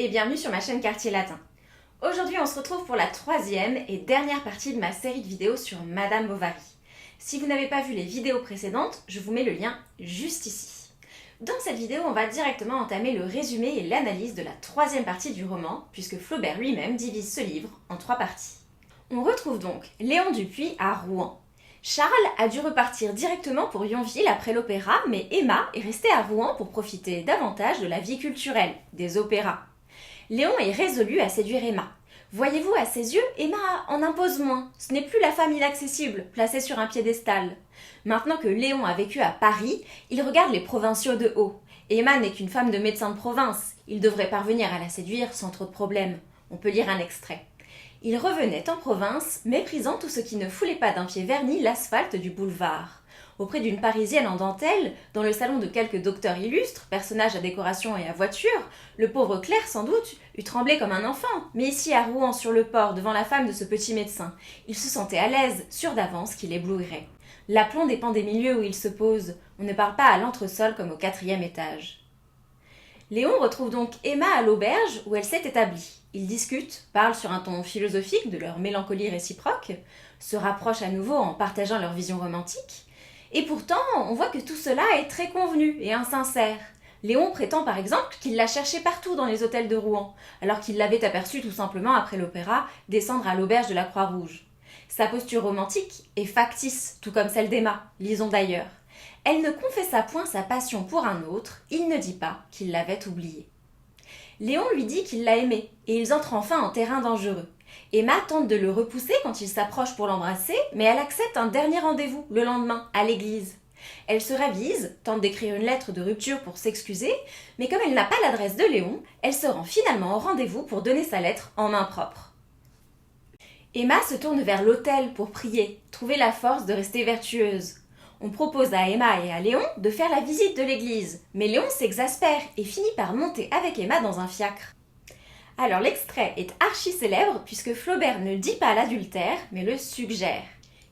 et bienvenue sur ma chaîne Quartier Latin. Aujourd'hui on se retrouve pour la troisième et dernière partie de ma série de vidéos sur Madame Bovary. Si vous n'avez pas vu les vidéos précédentes, je vous mets le lien juste ici. Dans cette vidéo, on va directement entamer le résumé et l'analyse de la troisième partie du roman, puisque Flaubert lui-même divise ce livre en 3 parties. On retrouve donc Léon Dupuis à Rouen. Charles a dû repartir directement pour Yonville après l'opéra, mais Emma est restée à Rouen pour profiter davantage de la vie culturelle, des opéras. Léon est résolu à séduire Emma. Voyez-vous, à ses yeux, Emma en impose moins. Ce n'est plus la femme inaccessible, placée sur un piédestal. Maintenant que Léon a vécu à Paris, il regarde les provinciaux de haut. Emma n'est qu'une femme de médecin de province. Il devrait parvenir à la séduire sans trop de problèmes. On peut lire un extrait. Il revenait en province, méprisant tout ce qui ne foulait pas d'un pied verni l'asphalte du boulevard. Auprès d'une Parisienne en dentelle, dans le salon de quelques docteurs illustres, personnages à décoration et à voiture, le pauvre clerc, sans doute, eût tremblé comme un enfant. Mais ici, à Rouen, sur le port, devant la femme de ce petit médecin, il se sentait à l'aise, sûr d'avance qu'il éblouirait. L'aplomb dépend des milieux où il se pose. On ne parle pas à l'entresol comme au 4e étage. Léon retrouve donc Emma à l'auberge où elle s'est établie. Ils discutent, parlent sur un ton philosophique de leur mélancolie réciproque, se rapprochent à nouveau en partageant leur vision romantique. Et pourtant, on voit que tout cela est très convenu et insincère. Léon prétend par exemple qu'il l'a cherché partout dans les hôtels de Rouen, alors qu'il l'avait aperçue tout simplement après l'opéra descendre à l'auberge de la Croix-Rouge. Sa posture romantique est factice, tout comme celle d'Emma, lisons d'ailleurs. Elle ne confessa point sa passion pour un autre, il ne dit pas qu'il l'avait oubliée. Léon lui dit qu'il l'a aimée, et ils entrent enfin en terrain dangereux. Emma tente de le repousser quand il s'approche pour l'embrasser, mais elle accepte un dernier rendez-vous le lendemain, à l'église. Elle se ravise, tente d'écrire une lettre de rupture pour s'excuser, mais comme elle n'a pas l'adresse de Léon, elle se rend finalement au rendez-vous pour donner sa lettre en main propre. Emma se tourne vers l'autel pour prier, trouver la force de rester vertueuse. On propose à Emma et à Léon de faire la visite de l'église, mais Léon s'exaspère et finit par monter avec Emma dans un fiacre. Alors l'extrait est archi célèbre puisque Flaubert ne dit pas l'adultère, mais le suggère.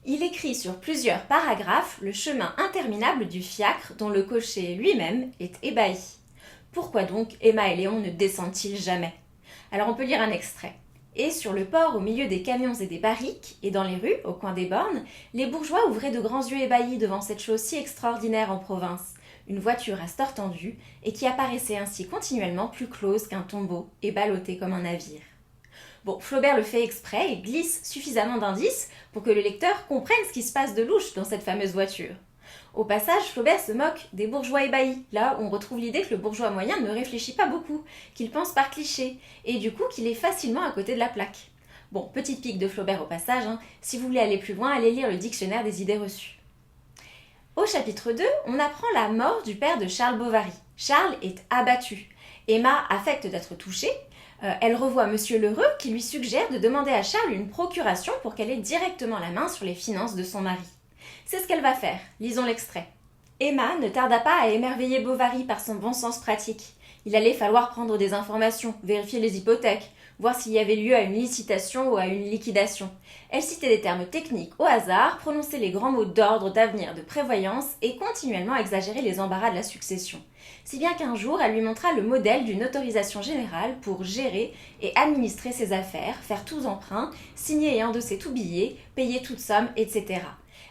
Il écrit sur plusieurs paragraphes le chemin interminable du fiacre dont le cocher lui-même est ébahi. Pourquoi donc Emma et Léon ne descendent-ils jamais? Alors on peut lire un extrait. Et sur le port, au milieu des camions et des barriques, et dans les rues, au coin des bornes, les bourgeois ouvraient de grands yeux ébahis devant cette chose si extraordinaire en province, une voiture à stores tendus, et qui apparaissait ainsi continuellement plus close qu'un tombeau et ballottée comme un navire. Bon, Flaubert le fait exprès et glisse suffisamment d'indices pour que le lecteur comprenne ce qui se passe de louche dans cette fameuse voiture. Au passage, Flaubert se moque des bourgeois ébahis, là où on retrouve l'idée que le bourgeois moyen ne réfléchit pas beaucoup, qu'il pense par cliché, et du coup qu'il est facilement à côté de la plaque. Bon, petite pique de Flaubert au passage, si vous voulez aller plus loin, allez lire le dictionnaire des idées reçues. Au chapitre 2, on apprend la mort du père de Charles Bovary. Charles est abattu. Emma affecte d'être touchée. Elle revoit Monsieur Lheureux qui lui suggère de demander à Charles une procuration pour qu'elle ait directement la main sur les finances de son mari. C'est ce qu'elle va faire. Lisons l'extrait. Emma ne tarda pas à émerveiller Bovary par son bon sens pratique. Il allait falloir prendre des informations, vérifier les hypothèques, voir s'il y avait lieu à une licitation ou à une liquidation. Elle citait des termes techniques au hasard, prononçait les grands mots d'ordre, d'avenir, de prévoyance et continuellement exagérait les embarras de la succession. Si bien qu'un jour, elle lui montra le modèle d'une autorisation générale pour gérer et administrer ses affaires, faire tous emprunts, signer et endosser tout billet, payer toute somme, etc.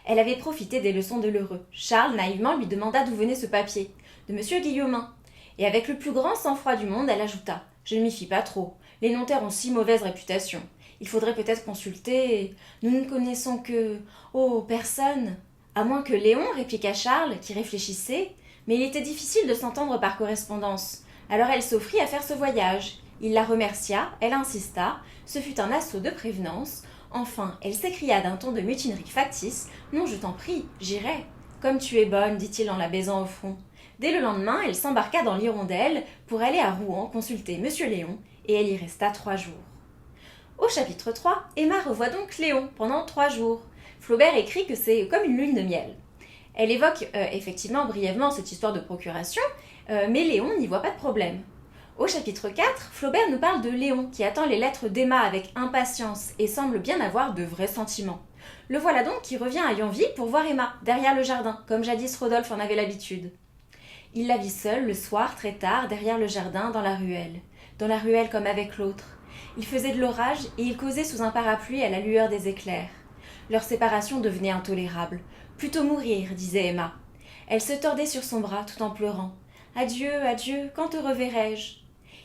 Elle avait profité des leçons de Lheureux. Charles, naïvement, lui demanda d'où venait ce papier. De Monsieur Guillaumin. Et avec le plus grand sang-froid du monde, elle ajouta. Je ne m'y fie pas trop. Les notaires ont si mauvaise réputation. Il faudrait peut-être consulter. Nous ne connaissons que... Oh, personne. À moins que Léon, répliqua Charles, qui réfléchissait. Mais il était difficile de s'entendre par correspondance. Alors elle s'offrit à faire ce voyage. Il la remercia, elle insista. Ce fut un assaut de prévenance. Enfin, elle s'écria d'un ton de mutinerie factice. « Non, je t'en prie, j'irai. »« Comme tu es bonne, dit-il en la baisant au front. » Dès le lendemain, elle s'embarqua dans l'hirondelle pour aller à Rouen consulter Monsieur Léon, et elle y resta 3 jours. Au chapitre 3, Emma revoit donc Léon pendant 3 jours. Flaubert écrit que c'est comme une lune de miel. Elle évoque effectivement brièvement cette histoire de procuration, mais Léon n'y voit pas de problème. Au chapitre 4, Flaubert nous parle de Léon qui attend les lettres d'Emma avec impatience et semble bien avoir de vrais sentiments. Le voilà donc qui revient à Yonville pour voir Emma, derrière le jardin, comme jadis Rodolphe en avait l'habitude. Il la vit seule le soir très tard derrière le jardin dans la ruelle comme avec l'autre. Il faisait de l'orage et ils causaient sous un parapluie à la lueur des éclairs. Leur séparation devenait intolérable. Plutôt mourir, disait Emma. Elle se tordait sur son bras tout en pleurant. Adieu, adieu, quand te reverrai-je ?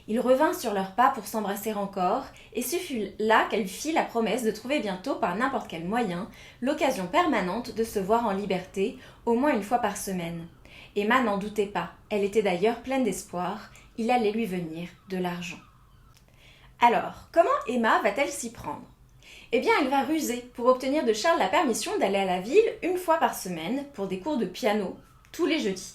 Ils revinrent sur leurs pas pour s'embrasser encore, et ce fut là qu'elle fit la promesse de trouver bientôt par n'importe quel moyen l'occasion permanente de se voir en liberté, au moins une fois par semaine. Emma n'en doutait pas, elle était d'ailleurs pleine d'espoir, il allait lui venir de l'argent. Alors, comment Emma va-t-elle s'y prendre ? Eh bien, elle va ruser pour obtenir de Charles la permission d'aller à la ville une fois par semaine pour des cours de piano, tous les jeudis.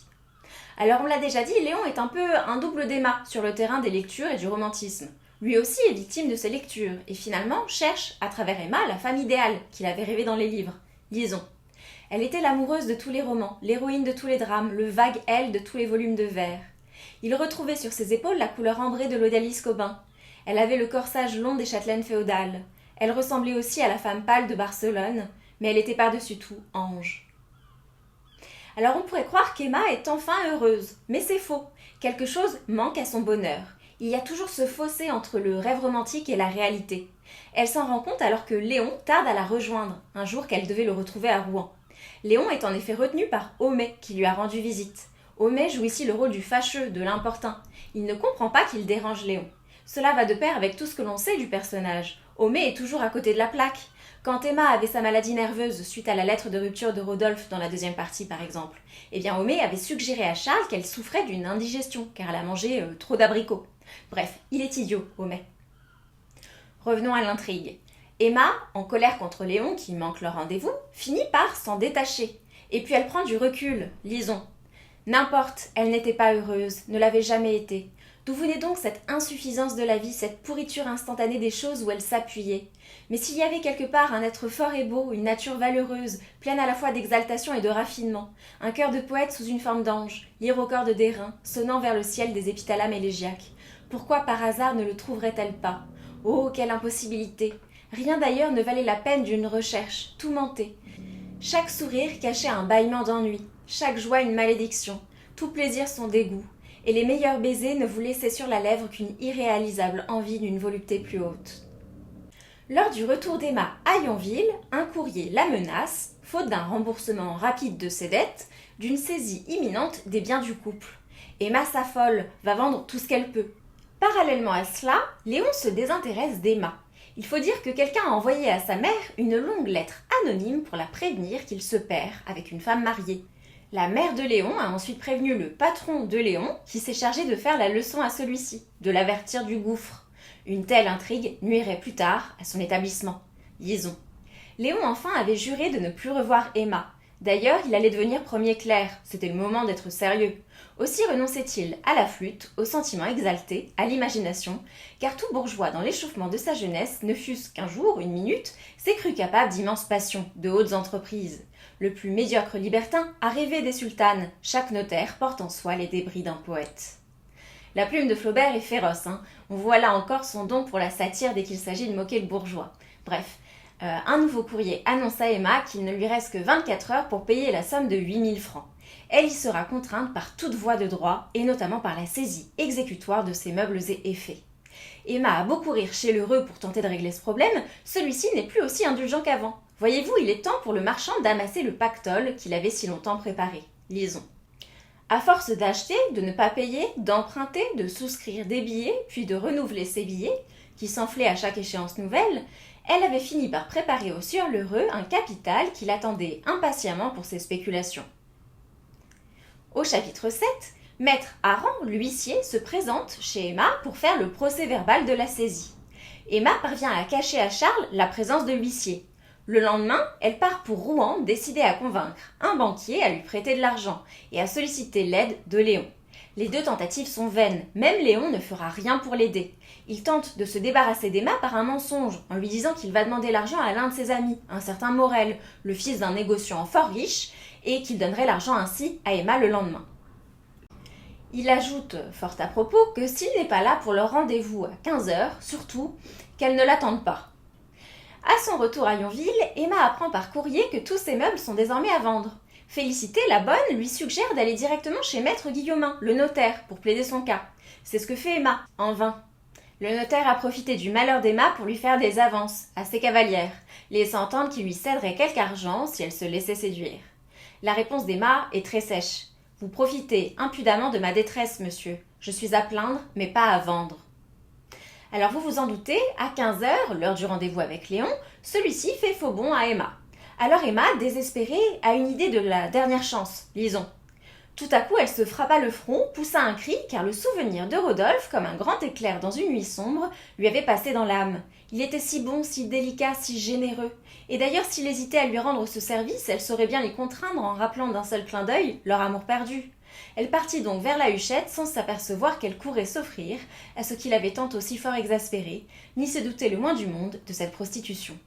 Alors on l'a déjà dit, Léon est un peu un double d'Emma sur le terrain des lectures et du romantisme. Lui aussi est victime de ses lectures et finalement cherche, à travers Emma, la femme idéale qu'il avait rêvée dans les livres. Lisons. Elle était l'amoureuse de tous les romans, l'héroïne de tous les drames, le vague elle de tous les volumes de vers. Il retrouvait sur ses épaules la couleur ambrée de l'Odalisque Cobin. Elle avait le corsage long des châtelaines féodales. Elle ressemblait aussi à la femme pâle de Barcelone, mais elle était par-dessus tout ange. Alors on pourrait croire qu'Emma est enfin heureuse, mais c'est faux. Quelque chose manque à son bonheur. Il y a toujours ce fossé entre le rêve romantique et la réalité. Elle s'en rend compte alors que Léon tarde à la rejoindre, un jour qu'elle devait le retrouver à Rouen. Léon est en effet retenu par Homais qui lui a rendu visite. Homais joue ici le rôle du fâcheux, de l'importun. Il ne comprend pas qu'il dérange Léon. Cela va de pair avec tout ce que l'on sait du personnage. Homais est toujours à côté de la plaque. Quand Emma avait sa maladie nerveuse suite à la lettre de rupture de Rodolphe dans la deuxième partie par exemple, eh bien Homais avait suggéré à Charles qu'elle souffrait d'une indigestion car elle a mangé trop d'abricots. Bref, il est idiot, Homais. Revenons à l'intrigue. Emma, en colère contre Léon qui manque leur rendez-vous, finit par s'en détacher. Et puis elle prend du recul, lisons. N'importe, elle n'était pas heureuse, ne l'avait jamais été. D'où venait donc cette insuffisance de la vie, cette pourriture instantanée des choses où elle s'appuyait ? Mais s'il y avait quelque part un être fort et beau, une nature valeureuse, pleine à la fois d'exaltation et de raffinement, un cœur de poète sous une forme d'ange, lyre au corps de d'airain, sonnant vers le ciel des épithalames élégiaques, pourquoi par hasard ne le trouverait-elle pas ? Oh, quelle impossibilité ! Rien d'ailleurs ne valait la peine d'une recherche, tout mentait. Chaque sourire cachait un bâillement d'ennui, chaque joie une malédiction, tout plaisir son dégoût, et les meilleurs baisers ne vous laissaient sur la lèvre qu'une irréalisable envie d'une volupté plus haute. Lors du retour d'Emma à Yonville, un courrier la menace, faute d'un remboursement rapide de ses dettes, d'une saisie imminente des biens du couple. Emma s'affole, va vendre tout ce qu'elle peut. Parallèlement à cela, Léon se désintéresse d'Emma. Il faut dire que quelqu'un a envoyé à sa mère une longue lettre anonyme pour la prévenir qu'il se perd avec une femme mariée. La mère de Léon a ensuite prévenu le patron de Léon qui s'est chargé de faire la leçon à celui-ci, de l'avertir du gouffre. Une telle intrigue nuirait plus tard à son établissement. Liaison. Léon enfin avait juré de ne plus revoir Emma. D'ailleurs, il allait devenir premier clerc, c'était le moment d'être sérieux. Aussi renonçait-il à la flûte, aux sentiments exaltés, à l'imagination, car tout bourgeois dans l'échauffement de sa jeunesse, ne fût-ce qu'un jour, une minute, s'est cru capable d'immenses passions, de hautes entreprises. Le plus médiocre libertin a rêvé des sultanes, chaque notaire porte en soi les débris d'un poète. La plume de Flaubert est féroce, on voit là encore son don pour la satire dès qu'il s'agit de moquer le bourgeois. Bref, un nouveau courrier annonce à Emma qu'il ne lui reste que 24 heures pour payer la somme de 8000 francs. Elle y sera contrainte par toute voie de droit, et notamment par la saisie exécutoire de ses meubles et effets. Emma a beau courir chez l'heureux pour tenter de régler ce problème, celui-ci n'est plus aussi indulgent qu'avant. Voyez-vous, il est temps pour le marchand d'amasser le pactole qu'il avait si longtemps préparé. Lisons. À force d'acheter, de ne pas payer, d'emprunter, de souscrire des billets, puis de renouveler ces billets, qui s'enflaient à chaque échéance nouvelle, elle avait fini par préparer au sieur l'heureux un capital qui l'attendait impatiemment pour ses spéculations. Au chapitre 7, Maître Hareng, l'huissier, se présente chez Emma pour faire le procès-verbal de la saisie. Emma parvient à cacher à Charles la présence de l'huissier. Le lendemain, elle part pour Rouen, décidée à convaincre un banquier à lui prêter de l'argent et à solliciter l'aide de Léon. Les deux tentatives sont vaines, même Léon ne fera rien pour l'aider. Il tente de se débarrasser d'Emma par un mensonge, en lui disant qu'il va demander l'argent à l'un de ses amis, un certain Morel, le fils d'un négociant fort riche, et qu'il donnerait l'argent ainsi à Emma le lendemain. Il ajoute, fort à propos, que s'il n'est pas là pour leur rendez-vous à 15h, surtout, qu'elle ne l'attende pas. À son retour à Yonville, Emma apprend par courrier que tous ses meubles sont désormais à vendre. Félicité, la bonne, lui suggère d'aller directement chez maître Guillaumin, le notaire, pour plaider son cas. C'est ce que fait Emma, en vain. Le notaire a profité du malheur d'Emma pour lui faire des avances, à ses cavalières, laissant entendre qu'il lui céderait quelque argent si elle se laissait séduire. La réponse d'Emma est très sèche. Vous profitez impudemment de ma détresse, monsieur. Je suis à plaindre, mais pas à vendre. Alors vous vous en doutez, à 15 heures, l'heure du rendez-vous avec Léon, celui-ci fait faux bond à Emma. Alors Emma, désespérée, a une idée de la dernière chance, lisons. Tout à coup, elle se frappa le front, poussa un cri, car le souvenir de Rodolphe, comme un grand éclair dans une nuit sombre, lui avait passé dans l'âme. Il était si bon, si délicat, si généreux. Et d'ailleurs, s'il hésitait à lui rendre ce service, elle saurait bien les contraindre en rappelant d'un seul clin d'œil leur amour perdu. Elle partit donc vers la huchette sans s'apercevoir qu'elle courait s'offrir à ce qui l'avait tantôt si fort exaspérée, ni se douter le moins du monde de cette prostitution.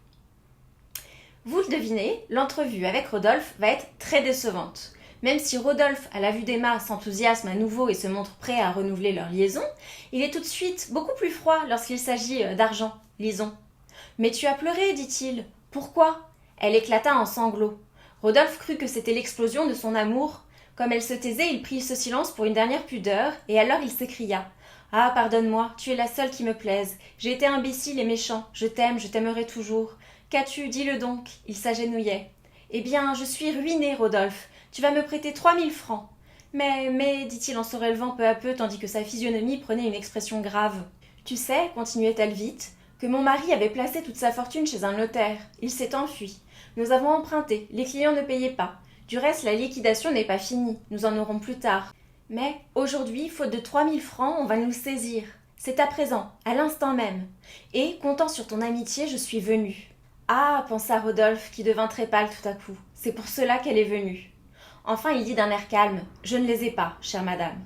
Vous le devinez, l'entrevue avec Rodolphe va être très décevante. Même si Rodolphe, à la vue d'Emma, s'enthousiasme à nouveau et se montre prêt à renouveler leur liaison, il est tout de suite beaucoup plus froid lorsqu'il s'agit d'argent. Lisons. « Mais tu as pleuré, dit-il. Pourquoi » Elle éclata en sanglots. Rodolphe crut que c'était l'explosion de son amour. Comme elle se taisait, il prit ce silence pour une dernière pudeur, et alors il s'écria. « Ah, pardonne-moi, tu es la seule qui me plaise. J'ai été imbécile et méchant. Je t'aime, je t'aimerai toujours. Qu'as-tu, dis-le donc » Il s'agenouillait. « Eh bien, je suis ruiné, Rodolphe. Tu vas me prêter 3000 francs. Mais, dit-il en se relevant peu à peu, tandis que sa physionomie prenait une expression grave. Tu sais, continuait-elle vite, que mon mari avait placé toute sa fortune chez un notaire. Il s'est enfui. Nous avons emprunté. Les clients ne payaient pas. Du reste, la liquidation n'est pas finie. Nous en aurons plus tard. Mais, aujourd'hui, faute de 3000 francs, on va nous saisir. C'est à présent, à l'instant même. Et, comptant sur ton amitié, je suis venue. Ah, pensa Rodolphe, qui devint très pâle tout à coup. C'est pour cela qu'elle est venue. Enfin, il dit d'un air calme. Je ne les ai pas, chère madame.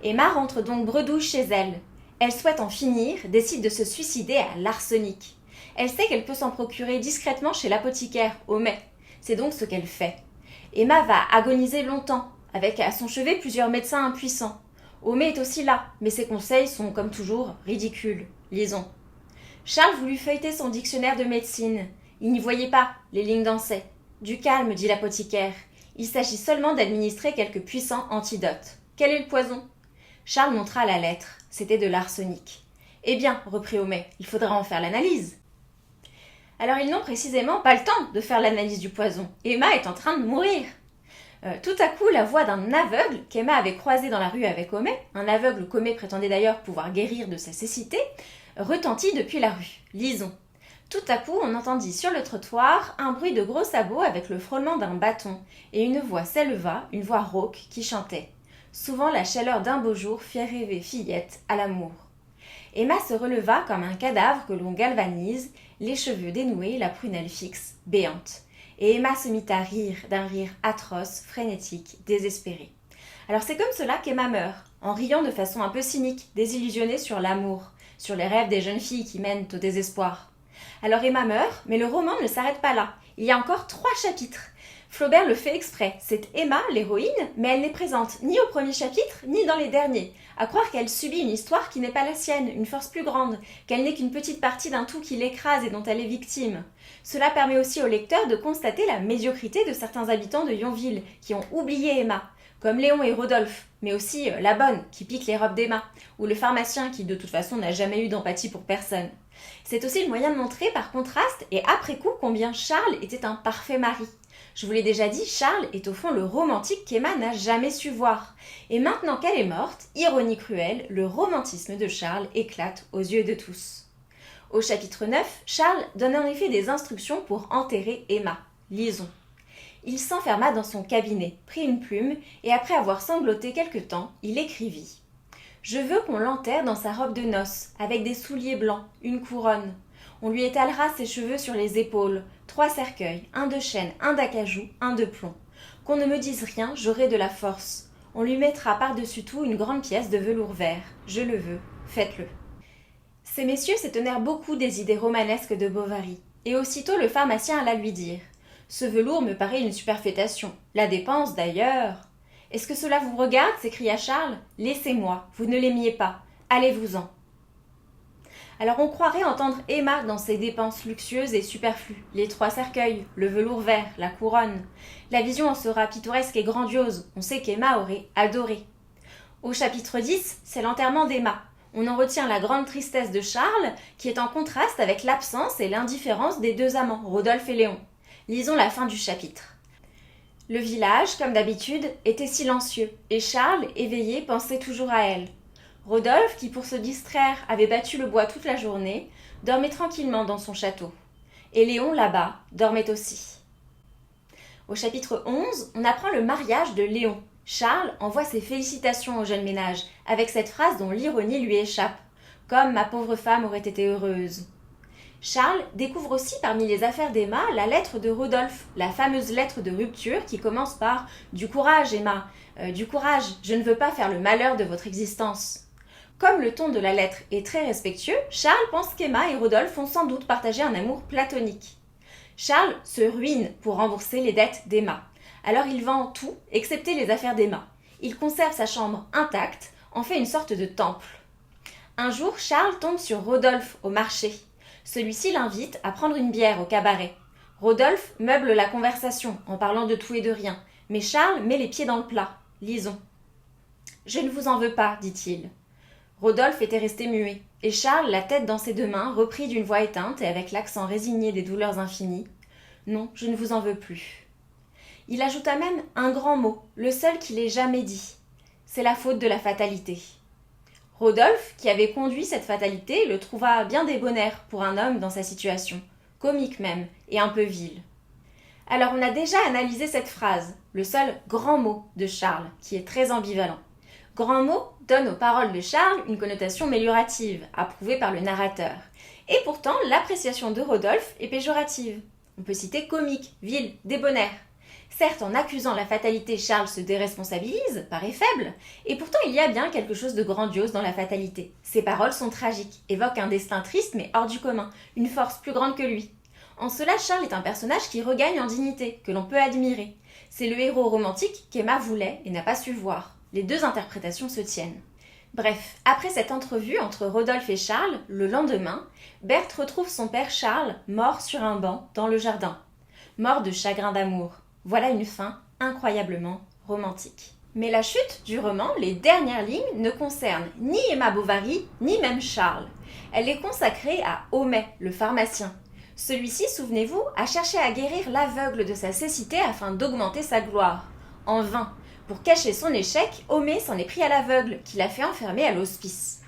Emma rentre donc bredouille chez elle. Elle souhaite en finir, décide de se suicider à l'arsenic. Elle sait qu'elle peut s'en procurer discrètement chez l'apothicaire, Homais. C'est donc ce qu'elle fait. Emma va agoniser longtemps, avec à son chevet plusieurs médecins impuissants. Homais est aussi là, mais ses conseils sont, comme toujours, ridicules. Lisons. Charles voulut feuilleter son dictionnaire de médecine. Il n'y voyait pas, les lignes dansaient. Du calme, dit l'apothicaire. Il s'agit seulement d'administrer quelques puissants antidotes. Quel est le poison ? Charles montra la lettre. C'était de l'arsenic. Eh bien, reprit Homais, il faudra en faire l'analyse. Alors ils n'ont précisément pas le temps de faire l'analyse du poison. Emma est en train de mourir. Tout à coup, la voix d'un aveugle qu'Emma avait croisé dans la rue avec Homais, un aveugle qu'Homais prétendait d'ailleurs pouvoir guérir de sa cécité, retentit depuis la rue. Lisons. Tout à coup, on entendit sur le trottoir un bruit de gros sabots avec le frôlement d'un bâton, et une voix s'éleva, une voix rauque, qui chantait. Souvent la chaleur d'un beau jour fit rêver fillette à l'amour. Emma se releva comme un cadavre que l'on galvanise, les cheveux dénoués, la prunelle fixe, béante. Et Emma se mit à rire d'un rire atroce, frénétique, désespéré. Alors c'est comme cela qu'Emma meurt, en riant de façon un peu cynique, désillusionnée sur l'amour, sur les rêves des jeunes filles qui mènent au désespoir. Alors Emma meurt, mais le roman ne s'arrête pas là. Il y a encore 3 chapitres. Flaubert le fait exprès. C'est Emma, l'héroïne, mais elle n'est présente ni au premier chapitre, ni dans les derniers. À croire qu'elle subit une histoire qui n'est pas la sienne, une force plus grande, qu'elle n'est qu'une petite partie d'un tout qui l'écrase et dont elle est victime. Cela permet aussi au lecteur de constater la médiocrité de certains habitants de Yonville, qui ont oublié Emma, comme Léon et Rodolphe, mais aussi la bonne, qui pique les robes d'Emma, ou le pharmacien qui de toute façon n'a jamais eu d'empathie pour personne. C'est aussi le moyen de montrer par contraste et après coup combien Charles était un parfait mari. Je vous l'ai déjà dit, Charles est au fond le romantique qu'Emma n'a jamais su voir. Et maintenant qu'elle est morte, ironie cruelle, le romantisme de Charles éclate aux yeux de tous. Au chapitre 9, Charles donne en effet des instructions pour enterrer Emma. Lisons. Il s'enferma dans son cabinet, prit une plume, et après avoir sangloté quelque temps, il écrivit. « Je veux qu'on l'enterre dans sa robe de noces, avec des souliers blancs, une couronne. On lui étalera ses cheveux sur les épaules, 3 cercueils, un de chêne, un d'acajou, un de plomb. Qu'on ne me dise rien, j'aurai de la force. On lui mettra par-dessus tout une grande pièce de velours vert. Je le veux, faites-le. » Ces messieurs s'étonnèrent beaucoup des idées romanesques de Bovary, et aussitôt le pharmacien alla lui dire « Ce velours me paraît une superfétation. La dépense, d'ailleurs. »« Est-ce que cela vous regarde » s'écria Charles. « Laissez-moi, vous ne l'aimiez pas. Allez-vous-en. » Alors on croirait entendre Emma dans ses dépenses luxueuses et superflues, les 3 cercueils, le velours vert, la couronne. La vision en sera pittoresque et grandiose, on sait qu'Emma aurait adoré. Au chapitre 10, c'est l'enterrement d'Emma. On en retient la grande tristesse de Charles, qui est en contraste avec l'absence et l'indifférence des 2 amants, Rodolphe et Léon. Lisons la fin du chapitre. Le village, comme d'habitude, était silencieux, et Charles, éveillé, pensait toujours à elle. Rodolphe, qui pour se distraire avait battu le bois toute la journée, dormait tranquillement dans son château. Et Léon, là-bas, dormait aussi. Au chapitre 11, on apprend le mariage de Léon. Charles envoie ses félicitations au jeune ménage, avec cette phrase dont l'ironie lui échappe. « Comme ma pauvre femme aurait été heureuse ». Charles découvre aussi parmi les affaires d'Emma la lettre de Rodolphe, la fameuse lettre de rupture qui commence par « Du courage, Emma, du courage, je ne veux pas faire le malheur de votre existence ». Comme le ton de la lettre est très respectueux, Charles pense qu'Emma et Rodolphe ont sans doute partagé un amour platonique. Charles se ruine pour rembourser les dettes d'Emma. Alors il vend tout, excepté les affaires d'Emma. Il conserve sa chambre intacte, en fait une sorte de temple. Un jour, Charles tombe sur Rodolphe au marché. Celui-ci l'invite à prendre une bière au cabaret. Rodolphe meuble la conversation en parlant de tout et de rien, mais Charles met les pieds dans le plat. Lisons. « Je ne vous en veux pas, dit-il. » Rodolphe était resté muet, et Charles, la tête dans ses 2 mains, reprit d'une voix éteinte et avec l'accent résigné des douleurs infinies. « Non, je ne vous en veux plus. » Il ajouta même un grand mot, le seul qu'il ait jamais dit. C'est la faute de la fatalité. Rodolphe, qui avait conduit cette fatalité, le trouva bien débonnaire pour un homme dans sa situation, comique même, et un peu vil. Alors on a déjà analysé cette phrase, le seul grand mot de Charles, qui est très ambivalent. Grand mot donne aux paroles de Charles une connotation méliorative, approuvée par le narrateur. Et pourtant, l'appréciation de Rodolphe est péjorative. On peut citer comique, vil, débonnaire. Certes, en accusant la fatalité, Charles se déresponsabilise, paraît faible, et pourtant il y a bien quelque chose de grandiose dans la fatalité. Ses paroles sont tragiques, évoquent un destin triste mais hors du commun, une force plus grande que lui. En cela, Charles est un personnage qui regagne en dignité, que l'on peut admirer. C'est le héros romantique qu'Emma voulait et n'a pas su voir. Les 2 interprétations se tiennent. Bref, après cette entrevue entre Rodolphe et Charles, le lendemain, Berthe retrouve son père Charles mort sur un banc dans le jardin. Mort de chagrin d'amour. Voilà une fin incroyablement romantique. Mais la chute du roman, les dernières lignes, ne concernent ni Emma Bovary, ni même Charles. Elle est consacrée à Homais, le pharmacien. Celui-ci, souvenez-vous, a cherché à guérir l'aveugle de sa cécité afin d'augmenter sa gloire. En vain. Pour cacher son échec, Homais s'en est pris à l'aveugle, qui l'a fait enfermer à l'hospice.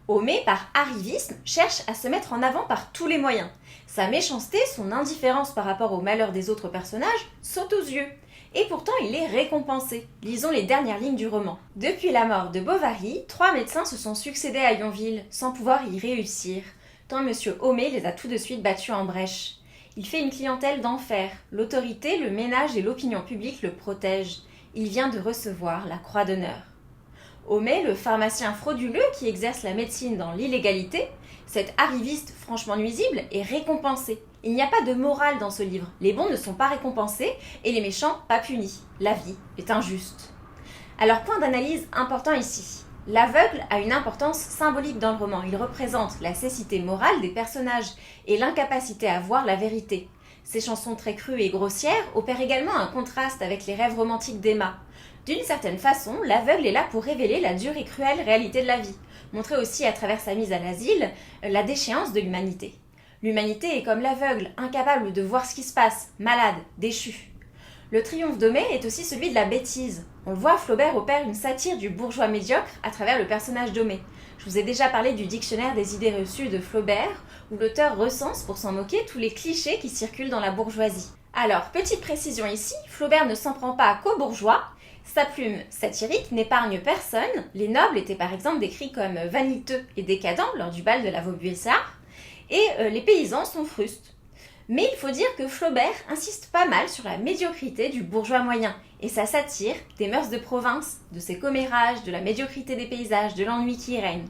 Homais, par arrivisme, cherche à se mettre en avant par tous les moyens. Sa méchanceté, son indifférence par rapport au malheur des autres personnages, sautent aux yeux. Et pourtant, il est récompensé. Lisons les dernières lignes du roman. Depuis la mort de Bovary, 3 médecins se sont succédés à Yonville, sans pouvoir y réussir, tant M. Homais les a tout de suite battus en brèche. Il fait une clientèle d'enfer. L'autorité, le ménage et l'opinion publique le protègent. Il vient de recevoir la croix d'honneur. Homais, le pharmacien frauduleux qui exerce la médecine dans l'illégalité, cet arriviste franchement nuisible, est récompensé. Il n'y a pas de morale dans ce livre. Les bons ne sont pas récompensés et les méchants pas punis. La vie est injuste. Alors, point d'analyse important ici. L'aveugle a une importance symbolique dans le roman. Il représente la cécité morale des personnages et l'incapacité à voir la vérité. Ces chansons très crues et grossières opèrent également un contraste avec les rêves romantiques d'Emma. D'une certaine façon, l'aveugle est là pour révéler la dure et cruelle réalité de la vie, montrer aussi à travers sa mise à l'asile la déchéance de l'humanité. L'humanité est comme l'aveugle, incapable de voir ce qui se passe, malade, déchu. Le triomphe d'Homais est aussi celui de la bêtise. On le voit, Flaubert opère une satire du bourgeois médiocre à travers le personnage d'Homais. Je vous ai déjà parlé du dictionnaire des idées reçues de Flaubert, où l'auteur recense pour s'en moquer tous les clichés qui circulent dans la bourgeoisie. Alors, petite précision ici, Flaubert ne s'en prend pas qu'aux bourgeois. Sa plume satirique n'épargne personne. Les nobles étaient par exemple décrits comme vaniteux et décadents lors du bal de la Vaubyessard, et les paysans sont frustes. Mais il faut dire que Flaubert insiste pas mal sur la médiocrité du bourgeois moyen et sa satire des mœurs de province, de ses commérages, de la médiocrité des paysages, de l'ennui qui y règne.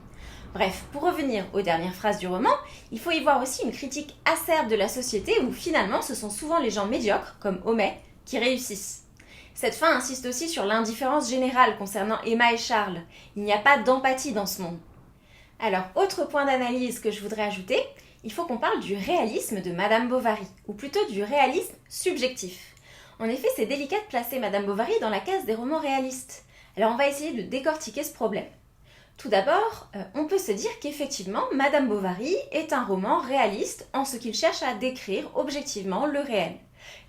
Bref, pour revenir aux dernières phrases du roman, il faut y voir aussi une critique acerbe de la société où finalement ce sont souvent les gens médiocres, comme Homais, qui réussissent. Cette fin insiste aussi sur l'indifférence générale concernant Emma et Charles. Il n'y a pas d'empathie dans ce monde. Alors, autre point d'analyse que je voudrais ajouter, il faut qu'on parle du réalisme de Madame Bovary, ou plutôt du réalisme subjectif. En effet, c'est délicat de placer Madame Bovary dans la case des romans réalistes. Alors on va essayer de décortiquer ce problème. Tout d'abord, on peut se dire qu'effectivement, Madame Bovary est un roman réaliste en ce qu'il cherche à décrire objectivement le réel.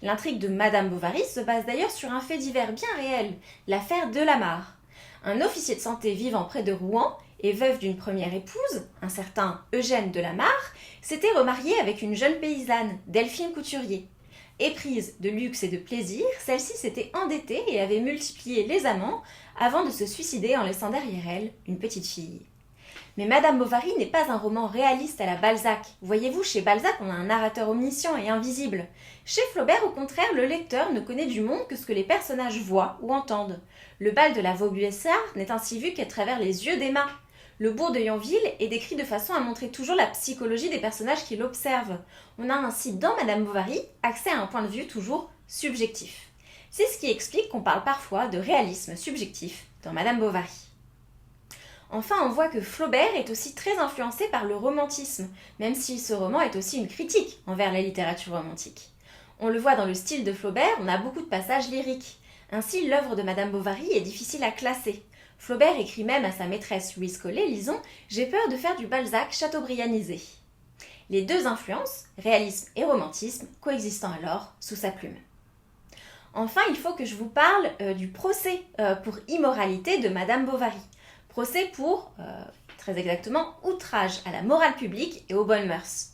L'intrigue de Madame Bovary se base d'ailleurs sur un fait divers bien réel, l'affaire Delamarre. Un officier de santé vivant près de Rouen et veuf d'une première épouse, un certain Eugène Delamarre, s'était remarié avec une jeune paysanne, Delphine Couturier. Éprise de luxe et de plaisir, celle-ci s'était endettée et avait multiplié les amants avant de se suicider en laissant derrière elle une petite fille. Mais Madame Bovary n'est pas un roman réaliste à la Balzac. Voyez-vous, chez Balzac, on a un narrateur omniscient et invisible. Chez Flaubert, au contraire, le lecteur ne connaît du monde que ce que les personnages voient ou entendent. Le bal de la Vaubyessard n'est ainsi vu qu'à travers les yeux d'Emma. Le bourg de Yonville est décrit de façon à montrer toujours la psychologie des personnages qui l'observent. On a ainsi dans Madame Bovary accès à un point de vue toujours subjectif. C'est ce qui explique qu'on parle parfois de réalisme subjectif dans Madame Bovary. Enfin, on voit que Flaubert est aussi très influencé par le romantisme, même si ce roman est aussi une critique envers la littérature romantique. On le voit dans le style de Flaubert, on a beaucoup de passages lyriques. Ainsi, l'œuvre de Madame Bovary est difficile à classer. Flaubert écrit même à sa maîtresse Louise Collet, lisons « J'ai peur de faire du Balzac chateaubrianisé ». Les deux influences, réalisme et romantisme, coexistant alors sous sa plume. Enfin, il faut que je vous parle du procès pour immoralité de Madame Bovary. Procès pour, très exactement, outrage à la morale publique et aux bonnes mœurs.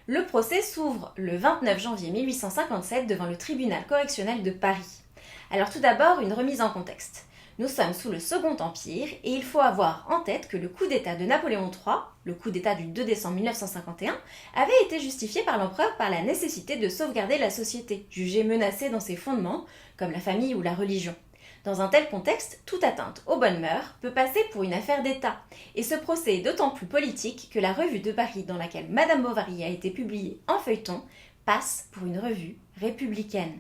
Le procès s'ouvre le 29 janvier 1857 devant le tribunal correctionnel de Paris. Alors tout d'abord, une remise en contexte. Nous sommes sous le Second Empire et il faut avoir en tête que le coup d'État de Napoléon III, le coup d'État du 2 décembre 1951, avait été justifié par l'empereur par la nécessité de sauvegarder la société, jugée menacée dans ses fondements, comme la famille ou la religion. Dans un tel contexte, toute atteinte aux bonnes mœurs peut passer pour une affaire d'État, et ce procès est d'autant plus politique que la revue de Paris dans laquelle Madame Bovary a été publiée en feuilleton passe pour une revue républicaine.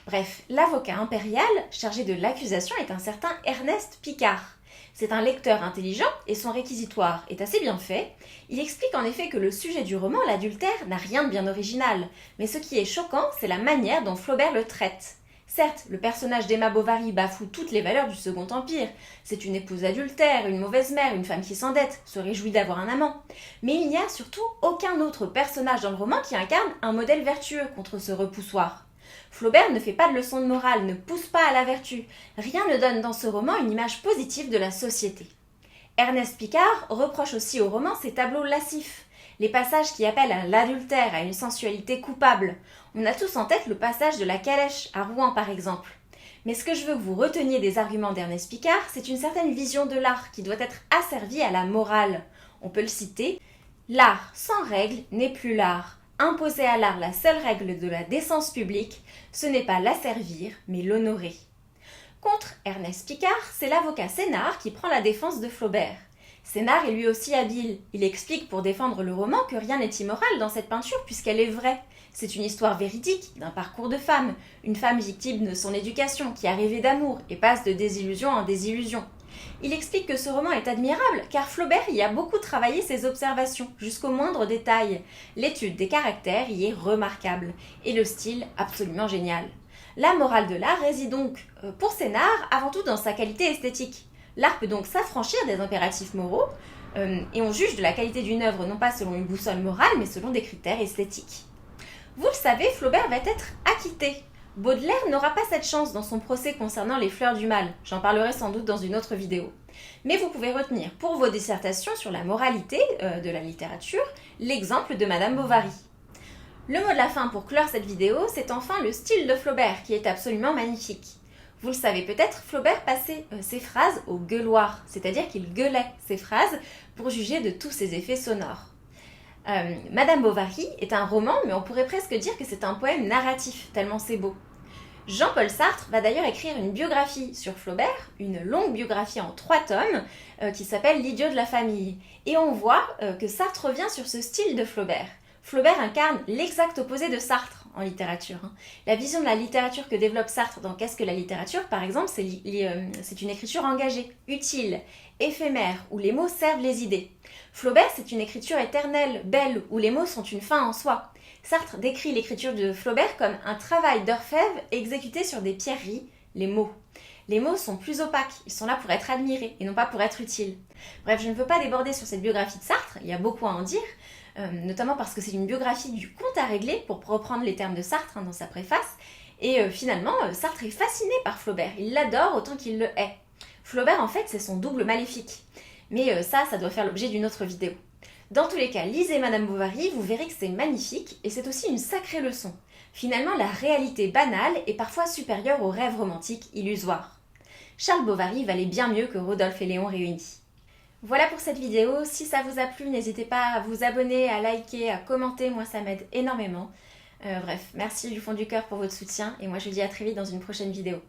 Bref, l'avocat impérial chargé de l'accusation est un certain Ernest Picard. C'est un lecteur intelligent et son réquisitoire est assez bien fait. Il explique en effet que le sujet du roman, l'adultère, n'a rien de bien original, mais ce qui est choquant, c'est la manière dont Flaubert le traite. Certes, le personnage d'Emma Bovary bafoue toutes les valeurs du Second Empire. C'est une épouse adultère, une mauvaise mère, une femme qui s'endette, se réjouit d'avoir un amant. Mais il n'y a surtout aucun autre personnage dans le roman qui incarne un modèle vertueux contre ce repoussoir. Flaubert ne fait pas de leçon de morale, ne pousse pas à la vertu. Rien ne donne dans ce roman une image positive de la société. Ernest Picard reproche aussi au roman ses tableaux lascifs, les passages qui appellent à l'adultère, à une sensualité coupable. On a tous en tête le passage de la calèche à Rouen par exemple. Mais ce que je veux que vous reteniez des arguments d'Ernest Picard, c'est une certaine vision de l'art qui doit être asservie à la morale. On peut le citer « L'art sans règle n'est plus l'art. Imposer à l'art la seule règle de la décence publique, ce n'est pas l'asservir, mais l'honorer. » Contre Ernest Picard, c'est l'avocat Sénart qui prend la défense de Flaubert. Sénart est lui aussi habile. Il explique pour défendre le roman que rien n'est immoral dans cette peinture puisqu'elle est vraie. C'est une histoire véridique d'un parcours de femme, une femme victime de son éducation qui a rêvé d'amour et passe de désillusion en désillusion. Il explique que ce roman est admirable car Flaubert y a beaucoup travaillé ses observations jusqu'au moindre détail. L'étude des caractères y est remarquable et le style absolument génial. La morale de l'art réside donc, pour Sénart, avant tout dans sa qualité esthétique. L'art peut donc s'affranchir des impératifs moraux et on juge de la qualité d'une œuvre non pas selon une boussole morale mais selon des critères esthétiques. Vous le savez, Flaubert va être acquitté. Baudelaire n'aura pas cette chance dans son procès concernant les fleurs du mal, j'en parlerai sans doute dans une autre vidéo. Mais vous pouvez retenir pour vos dissertations sur la moralité de la littérature l'exemple de Madame Bovary. Le mot de la fin pour clore cette vidéo, c'est enfin le style de Flaubert qui est absolument magnifique. Vous le savez peut-être, Flaubert passait ses phrases au gueuloir, c'est-à-dire qu'il gueulait ses phrases pour juger de tous ses effets sonores. Madame Bovary est un roman, mais on pourrait presque dire que c'est un poème narratif, tellement c'est beau. Jean-Paul Sartre va d'ailleurs écrire une biographie sur Flaubert, une longue biographie en 3 tomes, qui s'appelle L'idiot de la famille. Et on voit que Sartre revient sur ce style de Flaubert. Flaubert incarne l'exact opposé de Sartre en littérature. La vision de la littérature que développe Sartre dans Qu'est-ce que la littérature, par exemple, c'est une écriture engagée, utile, éphémère, où les mots servent les idées. Flaubert, c'est une écriture éternelle, belle, où les mots sont une fin en soi. Sartre décrit l'écriture de Flaubert comme un travail d'orfèvre exécuté sur des pierreries, les mots. Les mots sont plus opaques, ils sont là pour être admirés et non pas pour être utiles. Bref, je ne veux pas déborder sur cette biographie de Sartre, il y a beaucoup à en dire, notamment parce que c'est une biographie du compte à régler, pour reprendre les termes de Sartre dans sa préface, et finalement, Sartre est fasciné par Flaubert, il l'adore autant qu'il le hait. Flaubert, en fait, c'est son double maléfique. Mais ça doit faire l'objet d'une autre vidéo. Dans tous les cas, lisez Madame Bovary, vous verrez que c'est magnifique, et c'est aussi une sacrée leçon. Finalement, la réalité banale est parfois supérieure aux rêves romantiques illusoires. Charles Bovary valait bien mieux que Rodolphe et Léon réunis. Voilà pour cette vidéo, si ça vous a plu, n'hésitez pas à vous abonner, à liker, à commenter, moi ça m'aide énormément. Bref, merci du fond du cœur pour votre soutien, et moi je vous dis à très vite dans une prochaine vidéo.